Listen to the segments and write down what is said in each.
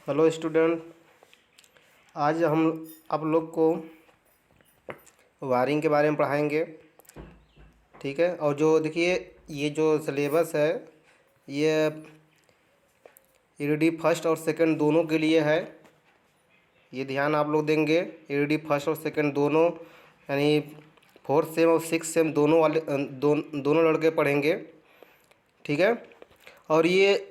Hello student. आज हम आप लोग को वायरिंग के बारे में पढ़ाएंगे। ठीक है। और जो देखिए, ये जो सिलेबस है ये ईडी फर्स्ट और सेकंड दोनों के लिए है। ये ध्यान आप लोग देंगे। ईडी फर्स्ट और सेकंड दोनों, यानी फोर्थ सेम और सिक्स सेम दोनों वाले दोनों लड़के पढ़ेंगे। ठीक है। और ये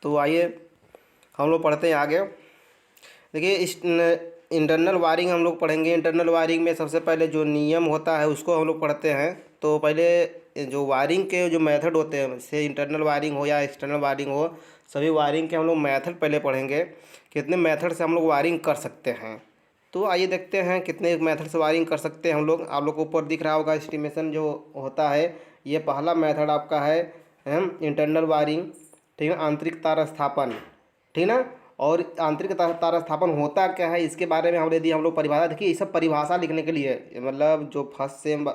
तो आइए हम लोग पढ़ते हैं आगे। देखिए, इस इंटरनल वायरिंग हम लोग पढ़ेंगे। इंटरनल वायरिंग में सबसे पहले जो नियम होता है उसको हम लोग पढ़ते हैं। तो पहले जो वायरिंग के जो मेथड होते हैं, जैसे इंटरनल वायरिंग हो या एक्सटर्नल वायरिंग हो, सभी वायरिंग के हम लोग मेथड पहले पढ़ेंगे। कितने मेथड से हम लोग वायरिंग कर सकते हैं। तो आइए देखते हैं कितने मेथड से वायरिंग कर सकते हैं हम लोग। आप लोग को ऊपर दिख रहा होगा एस्टिमेशन जो होता है। ये पहला मेथड आपका है इंटरनल वायरिंग। ठीक है, आंतरिक तार स्थापन। ठीक ना। और आंतरिक तार स्थापन होता क्या है, इसके बारे में हम लोग परिभाषा। देखिए, ये सब परिभाषा लिखने के लिए, मतलब जो फर्स्ट सेम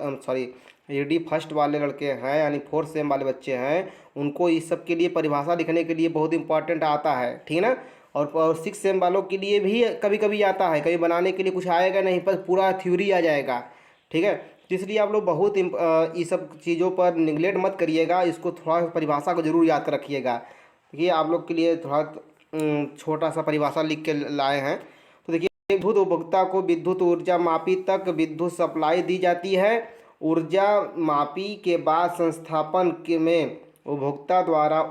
ईडी फर्स्ट वाले लड़के हैं, यानी फोर्थ सेम वाले बच्चे हैं, उनको इस सब के लिए परिभाषा लिखने के लिए बहुत इंपॉर्टेंट आता है। ठीक है ना। और सिक्स सेम वालों के लिए भी कभी कभी आता है, कभी बनाने के लिए कुछ आएगा नहीं, पर पूरा थ्योरी आ जाएगा। ठीक है। तो इसलिए आप लोग बहुत इस सब चीज़ों पर निगलेक्ट मत करिएगा। इसको थोड़ा परिभाषा को जरूर याद रखिएगा। ये आप लोग के लिए थोड़ा छोटा सा परिभाषा लिख के लाए हैं। तो देखिए, विद्युत उपभोक्ता को विद्युत ऊर्जा मापी तक विद्युत सप्लाई दी जाती है। ऊर्जा मापी के बाद संस्थापन के में उपभोक्ता द्वारा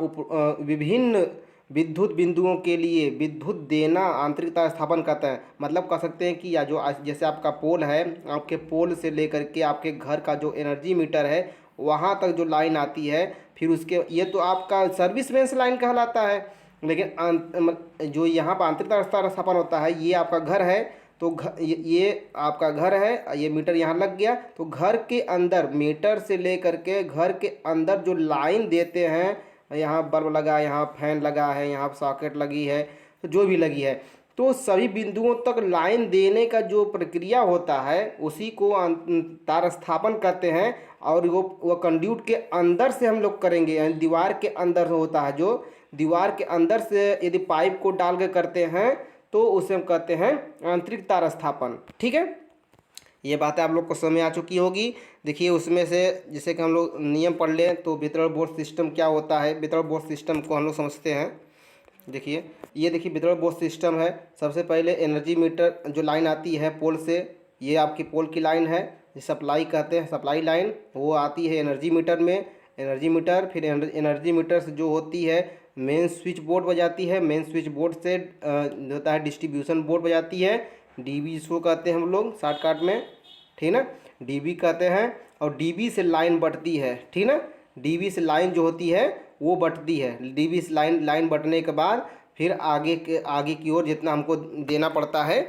विभिन्न विद्युत बिंदुओं के लिए विद्युत देना आंतरिक तार स्थापन कहते हैं। मतलब कह सकते हैं कि या जो जैसे आपका पोल है, आपके पोल से लेकर के आपके घर का जो एनर्जी मीटर है वहाँ तक जो लाइन आती है, फिर उसके ये तो आपका सर्विस मेंस लाइन कहलाता है। लेकिन जो यहाँ पर आंतरिक तार स्थापन होता है, ये आपका घर है। तो ये आपका घर है, ये मीटर यहाँ लग गया। तो घर के अंदर मीटर से लेकर के घर के अंदर जो लाइन देते हैं, यहाँ बल्ब लगा है, यहाँ फैन लगा है, यहाँ सॉकेट लगी है, तो जो भी लगी है, तो सभी बिंदुओं तक लाइन देने का जो प्रक्रिया होता है उसी को तार स्थापन कहते हैं। और वो कंड्यूट के अंदर से हम लोग करेंगे, यानी दीवार के अंदर होता है। जो दीवार के अंदर से यदि पाइप को डाल के करते हैं तो उसे हम कहते हैं आंतरिक तार स्थापन। ठीक है। ये बातें आप लोग को समझ आ चुकी होगी। देखिए, उसमें से जैसे कि हम लोग नियम पढ़ लें तो वितरण बोर्ड सिस्टम क्या होता है। वितरण बोर्ड सिस्टम को हम लोग समझते हैं। देखिए, ये देखिए वितरण बोर्ड सिस्टम है। सबसे पहले एनर्जी मीटर जो लाइन आती है पोल से, ये आपकी पोल की लाइन है, सप्लाई कहते हैं, सप्लाई लाइन, वो आती है एनर्जी मीटर में। एनर्जी मीटर, फिर एनर्जी मीटर से जो होती है मेन स्विच बोर्ड बजाती है। मेन स्विच बोर्ड से होता है डिस्ट्रीब्यूशन बोर्ड बजाती है। डीबी इसको कहते हैं हम लोग शॉर्टकट में। ठीक ना। डीबी कहते हैं। और डीबी से लाइन बटती है। ठीक ना। डीबी से लाइन जो होती है वो बटती है। डीबी से लाइन बटने के बाद फिर आगे की ओर जितना हमको देना पड़ता है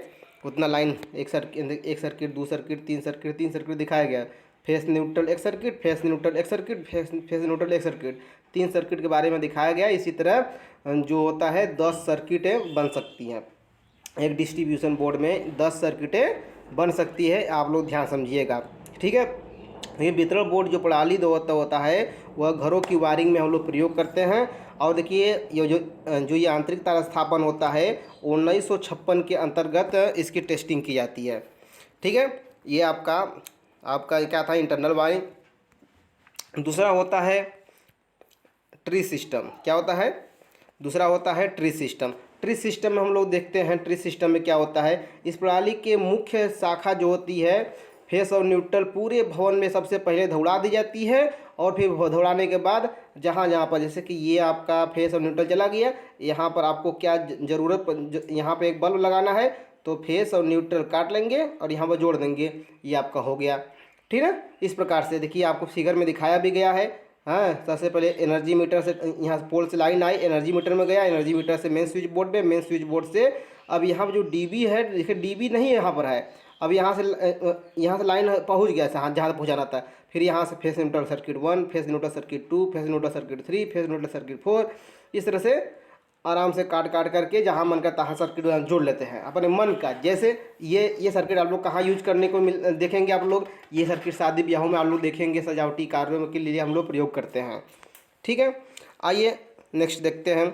उतना लाइन, एक सर्किट, दो सर्किट, तीन सर्किट दिखाया गया। फेस न्यूट्रल एक सर्किट, फेस न्यूट्रल एक सर्किट, फेस न्यूट्रल एक सर्किट, तीन सर्किट के बारे में दिखाया गया। इसी तरह जो होता है 10 सर्किटें बन सकती हैं। एक डिस्ट्रीब्यूशन बोर्ड में 10 सर्किटें बन सकती है। आप लोग ध्यान समझिएगा। ठीक है। ये वितरण बोर्ड जो प्रणाली होता है वह घरों की वायरिंग में हम लोग प्रयोग करते हैं। और देखिए, ये आंतरिक तार स्थापन होता है 1956 के अंतर्गत इसकी टेस्टिंग की जाती है। ठीक है। ये आपका क्या था, इंटरनल वायरिंग। दूसरा होता है ट्री सिस्टम। क्या होता है? दूसरा होता है ट्री सिस्टम। ट्री सिस्टम में हम लोग देखते हैं ट्री सिस्टम में क्या होता है। इस प्रणाली के मुख्य शाखा जो होती है, फेस और न्यूट्रल पूरे भवन में सबसे पहले दौड़ा दी जाती है। और फिर दौड़ाने के बाद जहाँ पर, जैसे कि ये आपका फेस और न्यूट्रल चला गया, यहाँ पर आपको क्या ज़रूरत, यहाँ पे एक बल्ब लगाना है तो फेस और न्यूट्रल काट लेंगे और यहाँ पर जोड़ देंगे, ये आपका हो गया। ठीक है। इस प्रकार से देखिए, आपको फिगर में दिखाया भी गया है। हाँ, सबसे पहले एनर्जी मीटर से, यहाँ पोल से लाइन आई, एनर्जी मीटर में गया, एनर्जी मीटर से मेन स्विच बोर्ड में, मेन स्विच बोर्ड से अब यहाँ पर जो डीबी है, देखिए डीबी नहीं यहाँ पर है, अब यहाँ से लाइन पहुँच गया जहाँ पहुँचाना था। फिर यहाँ से face neutral circuit 1, face neutral circuit 2, face neutral circuit 3, face neutral circuit 4, इस तरह से आराम से काट करके जहाँ मन करता है सर्किट जोड़ लेते हैं अपने मन का। जैसे ये सर्किट आप लोग कहाँ यूज करने को देखेंगे आप लोग, ये सर्किट शादी ब्याहों में आप लोग देखेंगे, सजावटी कार्यों के लिए हम लोग प्रयोग करते हैं। ठीक है। आइए नेक्स्ट देखते हैं।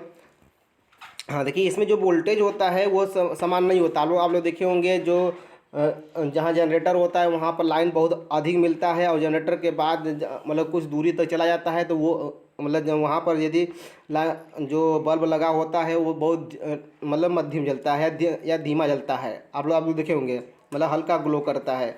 हाँ देखिए, इसमें जो वोल्टेज होता है वो समान नहीं होता। आप लोग देखे होंगे जो जहाँ जनरेटर होता है वहाँ पर लाइन बहुत अधिक मिलता है, और जनरेटर के बाद मतलब कुछ दूरी तक चला जाता है, तो वो मतलब जब वहाँ पर यदि जो बल्ब लगा होता है वो बहुत मतलब मध्यम जलता है या धीमा जलता है। आप लोग देखे होंगे, मतलब हल्का ग्लो करता है।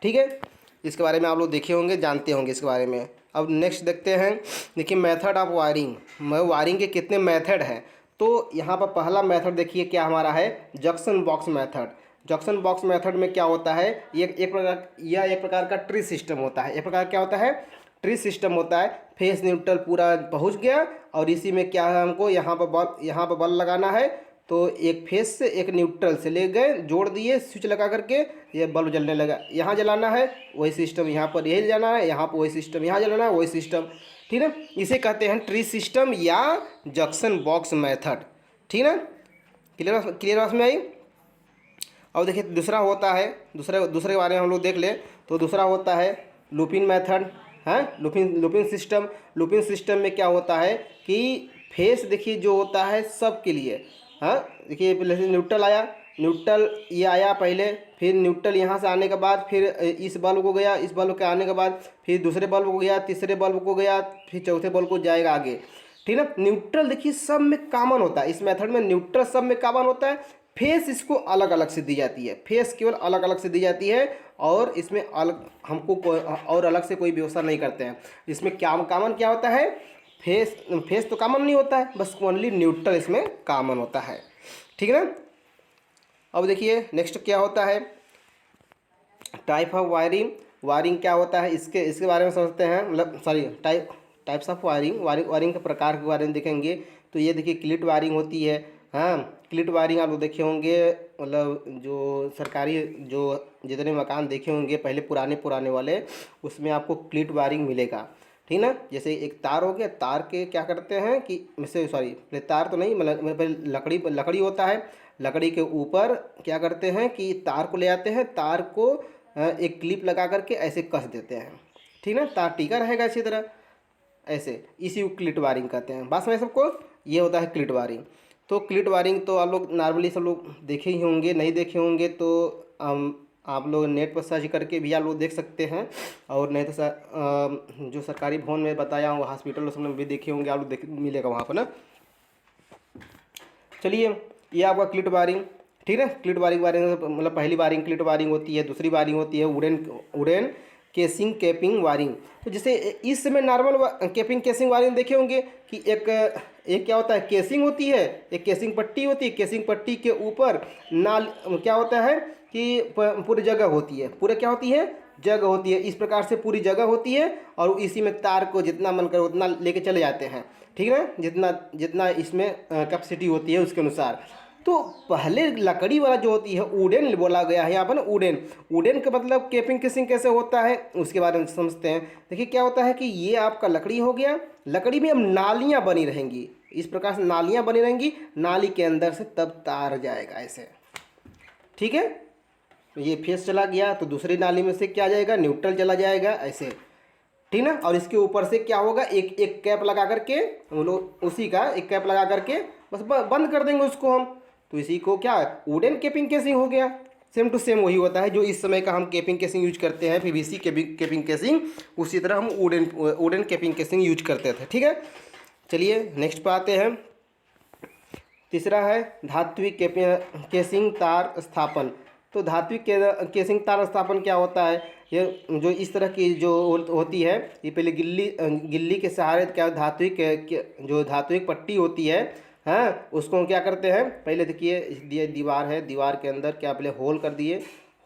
ठीक है, इसके बारे में आप लोग देखे होंगे, जानते होंगे इसके बारे में। अब नेक्स्ट देखते हैं। देखिए मेथड ऑफ वायरिंग, वायरिंग के कितने मेथड हैं। तो यहाँ पर पहला मेथड देखिए क्या हमारा है, junction box method. Junction box method में क्या होता है, ये एक प्रकार का ट्री सिस्टम होता है। एक प्रकार क्या होता है, ट्री सिस्टम होता है। फेस न्यूट्रल पूरा पहुँच गया, और इसी में क्या है, हमको यहाँ पर बल्ब लगाना है। तो एक फेस से एक न्यूट्रल से ले गए, जोड़ दिए स्विच लगा करके, ये बल्ब जलने लगा। यहाँ जलाना है वही सिस्टम यहाँ पर यही जलाना है, यहाँ पर वही सिस्टम यहाँ जलाना है वही सिस्टम। ठीक है, इसे कहते हैं ट्री सिस्टम या जंक्शन बॉक्स मेथड। ठीक है, क्लियर बात में आई। अब देखिए दूसरा होता है, दूसरे के बारे में हम लोग देख ले। तो दूसरा होता है लूपिंग मेथड है, लूपिंग सिस्टम। लूपिंग सिस्टम में क्या होता है कि फेस देखिए जो होता है सबके लिए। हाँ देखिए, पहले से न्यूट्रल आया, न्यूट्रल ये आया पहले, फिर न्यूट्रल यहाँ से आने के बाद फिर इस बल्ब को गया, इस बल्ब के आने के बाद फिर दूसरे बल्ब को गया, तीसरे बल्ब को गया, फिर चौथे बल्ब को जाएगा आगे। ठीक है, न्यूट्रल देखिए सब में कॉमन होता है। इस मेथड में न्यूट्रल सब में कॉमन होता है। फेस इसको अलग अलग से दी जाती है, फेस केवल अलग अलग से दी जाती है, और इसमें अलग हमको और अलग से कोई व्यवस्था नहीं करते हैं। इसमें क्या कॉमन क्या होता है, फेस तो कॉमन नहीं होता है, बस ओनली न्यूट्रल इसमें कॉमन होता है। ठीक है ना। अब देखिए नेक्स्ट क्या होता है, टाइप ऑफ वायरिंग। वायरिंग क्या होता है, इसके बारे में समझते हैं। मतलब सॉरी, टाइप्स ऑफ वायरिंग के प्रकार के बारे में देखेंगे। तो ये देखिए क्लिट वायरिंग होती है। हाँ, क्लिट वायरिंग आप लोग देखे होंगे, मतलब जो सरकारी जो जितने मकान देखे होंगे पहले पुराने वाले, उसमें आपको क्लिट वायरिंग मिलेगा। ठीक ना, जैसे एक तार हो गया, तार के क्या करते हैं कि तार तो नहीं, मतलब पहले लकड़ी होता है। लकड़ी के ऊपर क्या करते हैं कि तार को ले आते हैं, तार को एक क्लिप लगा करके ऐसे कस देते हैं। ठीक ना, तार टीका रहेगा इसी तरह, ऐसे, इसी को क्लिट वायरिंग कहते हैं। बस में सबको ये होता है क्लिट वायरिंग। तो क्लिट वायरिंग तो आप लोग नॉर्मली सब लोग देखे ही होंगे, नहीं देखे होंगे तो आप लोग नेट पर सर्च करके भी आप लोग देख सकते हैं। और नहीं तो जो सरकारी भवन में बताया हूँ, हॉस्पिटल उसमें भी देखे होंगे, आप लोग मिलेगा वहाँ पर ना। चलिए, ये आपका क्लिट वायरिंग। ठीक है, क्लिट वायरिंग मतलब पहली वायरिंग क्लिट वायरिंग होती है। दूसरी वायरिंग होती है वुडन केसिंग कैपिंग वायरिंग। तो जैसे इस समय नॉर्मल कैपिंग केसिंग वायरिंग देखे होंगे कि एक क्या होता है, केसिंग होती है, एक केसिंग पट्टी होती है। केसिंग पट्टी के ऊपर नाल क्या होता है कि पूरी जगह होती है, पूरे क्या होती है, जगह होती है। इस प्रकार से पूरी जगह होती है, और इसी में तार को जितना मन करे उतना लेके चले जाते हैं। ठीक है ना, जितना इसमें कैपेसिटी होती है उसके अनुसार। तो पहले लकड़ी वाला जो होती है वुडन बोला गया है यहाँ पर ना, वुडन का मतलब केपिंग केसिंग कैसे होता है उसके बारे में समझते हैं। देखिए क्या होता है कि ये आपका लकड़ी हो गया, लकड़ी में अब नालियाँ बनी रहेंगी, इस प्रकार से नालियाँ बनी रहेंगी, नाली के अंदर से तब तार जाएगा ऐसे। ठीक है, ये फेस चला गया तो दूसरी नाली में से क्या जाएगा, न्यूट्रल चला जाएगा ऐसे। ठीक ना, और इसके ऊपर से क्या होगा, एक कैप लगा करके हम लोग उसी का एक कैप लगा करके बस बंद कर देंगे उसको हम। तो इसी को क्या वुडन केपिंग केसिंग हो गया। सेम टू सेम वही होता है जो इस समय का हम केपिंग केसिंग यूज करते हैं, पीवीसी केपिंग केसिंग, उसी तरह हम वुडन केपिंग केसिंग यूज करते थे। ठीक है, चलिए नेक्स्ट पर आते हैं। तीसरा है धात्विक केसिंग तार स्थापन। तो धात्विक केसिंग तार स्थापन क्या होता है, ये जो इस तरह की जो होती है, ये पहले गिल्ली के सहारे क्या जो धात्विक पट्टी होती है, हाँ, उसको क्या करते हैं, पहले देखिए दीवार है, दीवार के अंदर क्या पहले होल कर दिए,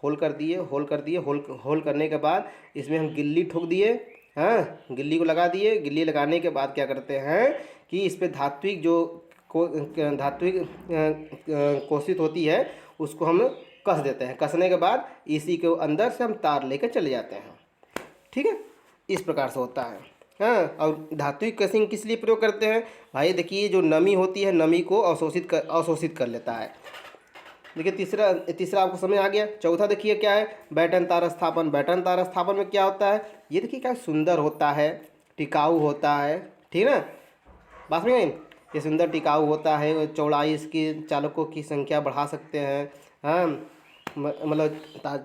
होल करने के बाद इसमें हम गिल्ली ठोक दिए। हाँ, गिल्ली को लगा दिए। गिल्ली लगाने के बाद क्या करते हैं कि इस पर धात्विक कोशित होती है उसको हम कस देते हैं। कसने के बाद इसी के अंदर से हम तार लेकर चले जाते हैं। ठीक है, इस प्रकार से होता है। हाँ, और धात्विक केसिंग किस लिए प्रयोग करते हैं भाई, देखिए जो नमी होती है, नमी को अवशोषित कर लेता है। देखिए तीसरा आपको समझ आ गया। चौथा देखिए क्या है, बैटन तार स्थापन। बैटन तार स्थापन में क्या होता है, ये देखिए क्या सुंदर होता है, टिकाऊ होता है। ठीक है ना, बात में ये सुंदर टिकाऊ होता है। चौड़ाई इसकी चालकों की संख्या बढ़ा सकते हैं। हाँ, मतलब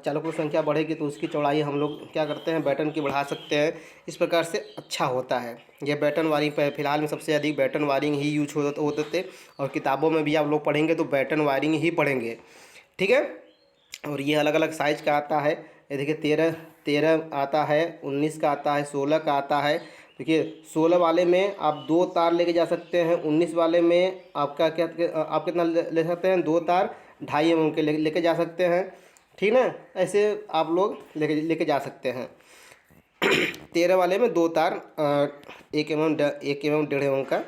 चालकों की संख्या बढ़ेगी तो उसकी चौड़ाई हम लोग क्या करते हैं, बैटन की बढ़ा सकते हैं। इस प्रकार से अच्छा होता है ये बैटन वायरिंग। पर फिलहाल में सबसे अधिक बैटन वायरिंग ही यूज होते थे, और किताबों में भी आप लोग पढ़ेंगे तो बैटन वायरिंग ही पढ़ेंगे, ठीक है। और ये अलग अलग साइज़ का आता है। ये देखिए 13 आता है, 19 का आता है, 16 का आता है। देखिए 16 वाले में आप 2 तार लेके जा सकते हैं, 19 वाले में आपका क्या आप कितना ले सकते हैं, 2 तार 2.5 mm के लेके जा सकते हैं, ठीक ना। ऐसे आप लोग लेके जा सकते हैं। 13 वाले में 2 तार 1 mm 1.5 mm का।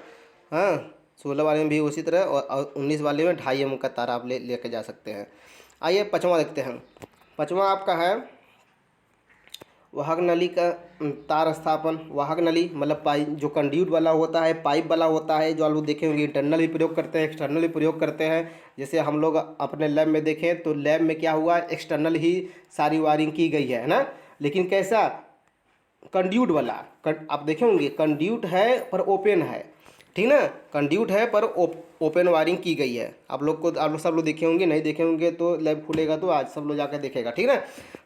हाँ, 16 वाले में भी उसी तरह, और 19 वाले में 2.5 mm का तार आप लेके जा सकते हैं। आइए पाँचवा देखते हैं। पाँचवा आपका है वाहक नली का तार स्थापन। वाहक नली मतलब पाइप, जो कंड्यूट वाला होता है, पाइप वाला होता है, जो आप लोग देखे होंगे इंटरनल भी प्रयोग करते हैं, एक्सटर्नल भी प्रयोग करते हैं। जैसे हम लोग अपने लैब में देखें तो लैब में क्या हुआ, एक्सटर्नल ही सारी वायरिंग की गई है ना। लेकिन कैसा, कंड्यूट वाला। आप देखे होंगे कंड्यूट है पर ओपन है, ठीक ना। कंड्यूट है पर ओपन वायरिंग की गई है। आप लोग सब लोग देखे होंगे, नहीं देखे होंगे तो लैब खुलेगा तो आज सब लोग जाकर देखेगा, ठीक ना।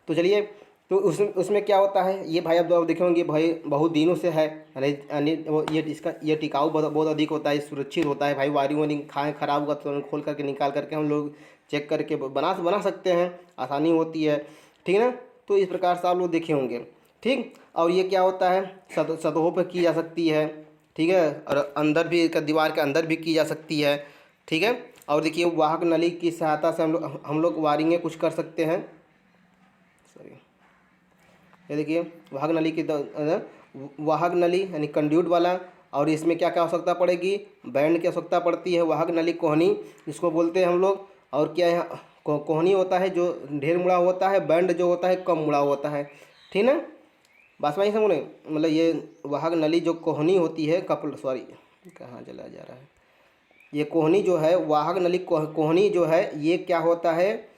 तो चलिए, तो उसमें क्या होता है, ये भाई आप देखे होंगे भाई बहुत दिनों से है, यानी ये टिकाऊ बहुत अधिक होता है, सुरक्षित होता है भाई। वायरिंग खराब हुआ तो खोल करके निकाल करके हम लोग चेक करके बना सकते हैं, आसानी होती है, ठीक ना। तो इस प्रकार से आप लोग देखे होंगे, ठीक। और ये क्या होता है, सतहों पर की जा सकती है, ठीक है, और अंदर भी दीवार के अंदर भी की जा सकती है, ठीक है। और देखिए वाहक नली की सहायता से हम लोग वायरिंगें कुछ कर सकते हैं। सॉरी, ये देखिए वाहक नली की वाहक नली यानी कंड्यूट वाला। और इसमें क्या क्या आवश्यकता पड़ेगी, बैंड की आवश्यकता पड़ती है। वाहक नली कोहनी इसको बोलते हैं हम लोग। और क्या है, कोहनी होता है जो ढेर मुड़ा होता है, बैंड जो होता है कम मुड़ा होता है, ठीक ना। बात में समझे, मतलब ये वाहक नली जो कोहनी होती है, सॉरी कहाँ चला जा रहा है, ये कोहनी जो है, वाहक नली कोहनी जो है, ये क्या होता है,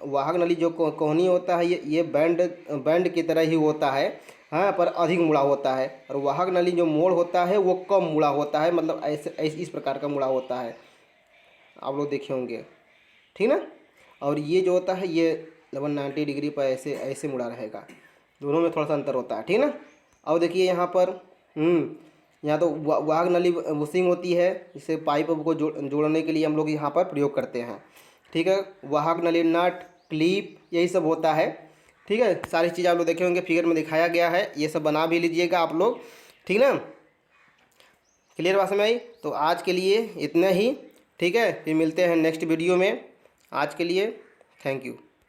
वाहक नली जो कोहनी होता है, ये बैंड की तरह ही होता है, हाँ, पर अधिक मुड़ा होता है। और वाहक नली जो मोड़ होता है वो कम मुड़ा होता है, मतलब ऐसे इस प्रकार का मुड़ा होता है, आप लोग देखे होंगे, ठीक ना। और ये जो होता है ये 90 डिग्री पर ऐसे ऐसे मुड़ा रहेगा। दोनों में थोड़ा सा अंतर होता है, ठीक ना। और देखिए यहाँ पर यहाँ तो वाहक नली बुशिंग होती है, इसे पाइप को जोड़ने के लिए हम लोग यहाँ पर प्रयोग करते हैं, ठीक है। वाहक नली नट क्लिप यही सब होता है, ठीक है। सारी चीज़ आप लोग देखे होंगे, फिगर में दिखाया गया है, ये सब बना भी लीजिएगा आप लोग, ठीक ना। क्लियर बात समझ आई। तो आज के लिए इतना ही, ठीक है। फिर मिलते हैं नेक्स्ट वीडियो में। आज के लिए थैंक यू।